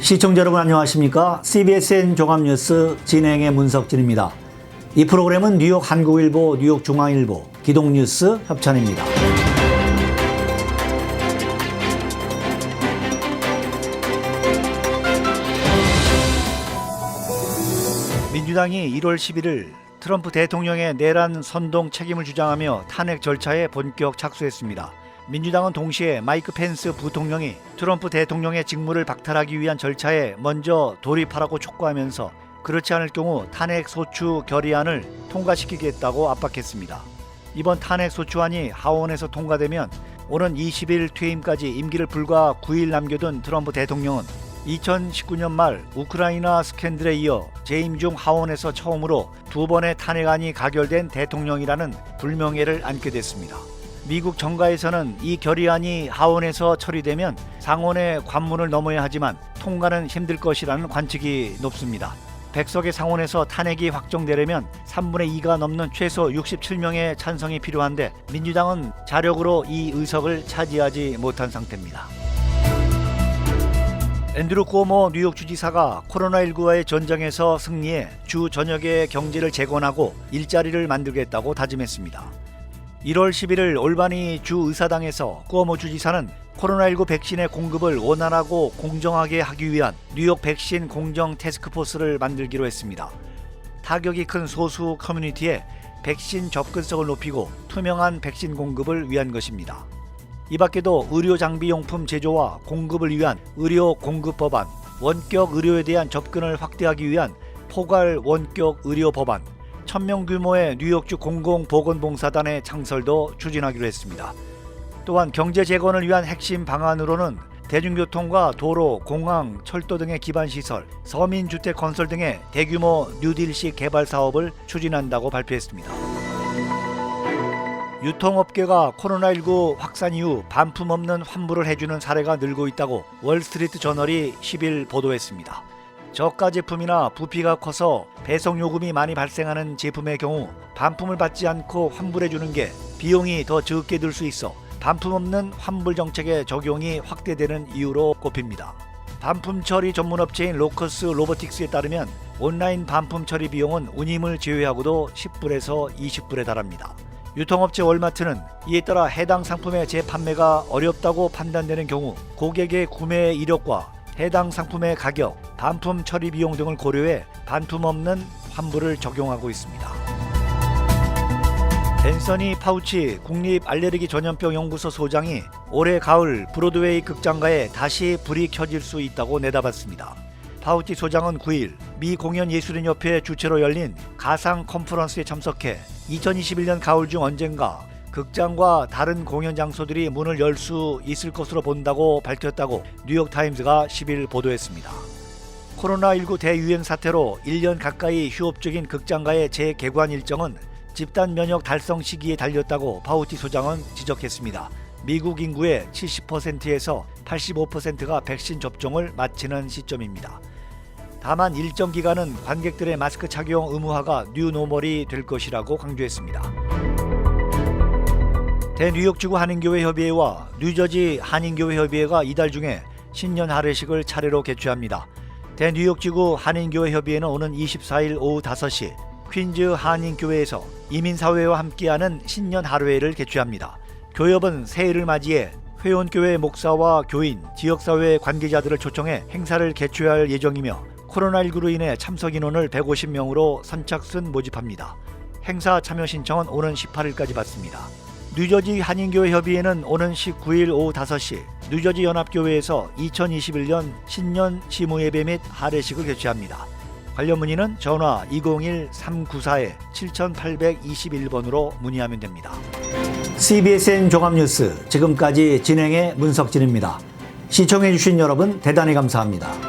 시청자 여러분 안녕하십니까? CBSN 종합뉴스 진행의 문석진입니다. 이 프로그램은 뉴욕 한국일보, 뉴욕 중앙일보, 기동뉴스 협찬입니다. 민주당이 1월 11일 트럼프 대통령의 내란 선동 책임을 주장하며 탄핵 절차에 본격 착수했습니다. 민주당은 동시에 마이크 펜스 부통령이 트럼프 대통령의 직무를 박탈하기 위한 절차에 먼저 돌입하라고 촉구하면서 그렇지 않을 경우 탄핵 소추 결의안을 통과시키겠다고 압박했습니다. 이번 탄핵 소추안이 하원에서 통과되면 오는 20일 퇴임까지 임기를 불과 9일 남겨둔 트럼프 대통령은 2019년 말 우크라이나 스캔들에 이어 재임 중 하원에서 처음으로 두 번의 탄핵안이 가결된 대통령이라는 불명예를 안게 됐습니다. 미국 정가에서는 이 결의안이 하원에서 처리되면 상원의 관문을 넘어야 하지만 통과는 힘들 것이라는 관측이 높습니다. 100석의 상원에서 탄핵이 확정되려면 3분의 2가 넘는 최소 67명의 찬성이 필요한데 민주당은 자력으로 이 의석을 차지하지 못한 상태입니다. 앤드루 쿠오모 뉴욕 주지사가 코로나19와의 전쟁에서 승리해 주 전역의 경제를 재건하고 일자리를 만들겠다고 다짐했습니다. 1월 11일 올바니 주 의사당에서 쿠오모 주지사는 코로나19 백신의 공급을 원활하고 공정하게 하기 위한 뉴욕 백신 공정 태스크포스를 만들기로 했습니다. 타격이 큰 소수 커뮤니티에 백신 접근성을 높이고 투명한 백신 공급을 위한 것입니다. 이 밖에도 의료 장비 용품 제조와 공급을 위한 의료 공급 법안, 원격 의료에 대한 접근을 확대하기 위한 포괄 원격 의료 법안, 1000명 규모의 뉴욕주 공공보건봉사단의 창설도 추진하기로 했습니다. 또한 경제 재건을 위한 핵심 방안으로는 대중교통과 도로, 공항, 철도 등의 기반시설, 서민주택 건설 등의 대규모 뉴딜식 개발 사업을 추진한다고 발표했습니다. 유통업계가 코로나19 확산 이후 반품 없는 환불을 해주는 사례가 늘고 있다고 월스트리트 저널이 10일 보도했습니다. 저가 제품이나 부피가 커서 배송 요금이 많이 발생하는 제품의 경우 반품을 받지 않고 환불해주는 게 비용이 더 적게 들 수 있어 반품 없는 환불 정책의 적용이 확대되는 이유로 꼽힙니다. 반품 처리 전문 업체인 로커스 로보틱스에 따르면 온라인 반품 처리 비용은 운임을 제외하고도 10불에서 20불에 달합니다. 유통업체 월마트는 이에 따라 해당 상품의 재판매가 어렵다고 판단되는 경우 고객의 구매 이력과 해당 상품의 가격, 반품 처리 비용 등을 고려해 반품 없는 환불을 적용하고 있습니다. 앤서니 파우치 국립알레르기 전염병 연구소 소장이 올해 가을 브로드웨이 극장가에 다시 불이 켜질 수 있다고 내다봤습니다. 파우치 소장은 9일 미 공연예술인협회 주최로 열린 가상 컨퍼런스에 참석해 2021년 가을 중 언젠가 극장과 다른 공연 장소들이 문을 열 수 있을 것으로 본다고 밝혔다고 뉴욕타임즈가 10일 보도했습니다. 코로나19 대유행 사태로 1년 가까이 휴업중인 극장가의 재개관 일정은 집단 면역 달성 시기에 달렸다고 파우치 소장은 지적했습니다. 미국 인구의 70%에서 85%가 백신 접종을 마치는 시점입니다. 다만 일정 기간은 관객들의 마스크 착용 의무화가 뉴노멀이 될 것이라고 강조했습니다. 대뉴욕지구 한인교회협의회와 뉴저지 한인교회협의회가 이달 중에 신년 할례식을 차례로 개최합니다. 대뉴욕지구 한인교회협의회는 오는 24일 오후 5시 퀸즈 한인교회에서 이민사회와 함께하는 신년 할례회를 개최합니다. 교협은 새해를 맞이해 회원교회 목사와 교인, 지역사회 관계자들을 초청해 행사를 개최할 예정이며 코로나19로 인해 참석 인원을 150명으로 선착순 모집합니다. 행사 참여 신청은 오는 18일까지 받습니다. 뉴저지 한인교회 협의회는 오는 19일 오후 5시 뉴저지 연합교회에서 2021년 신년 시무예배 및 할례식을 개최합니다. 관련 문의는 전화 201-394-7821번으로 문의하면 됩니다. CBSN 종합뉴스 지금까지 진행의 문석진입니다. 시청해주신 여러분 대단히 감사합니다.